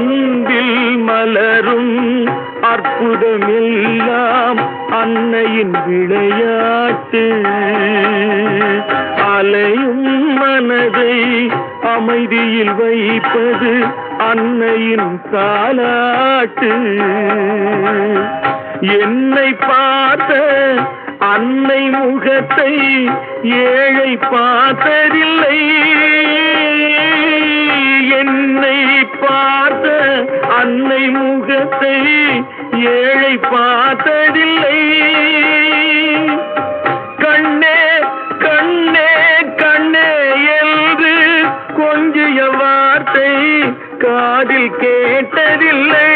அன்பில் மலரும் அற்புதமெல்லாம் அன்னையின் விளையாட்டு. அலையும் மனதை அமைதியில் வைப்பது அன்னையின் தாலாட்டு. என்னை பார்த்த அன்னை முகத்தை ஏழை பார்த்ததில்லை. என்னை பார்த்த அன்னை முகத்தை ஏழை பார்த்ததில்லை. கண்ணே கண்ணே கண்ணே என்று கொஞ்சிய வார்த்தை காதில் கேட்டதில்லை.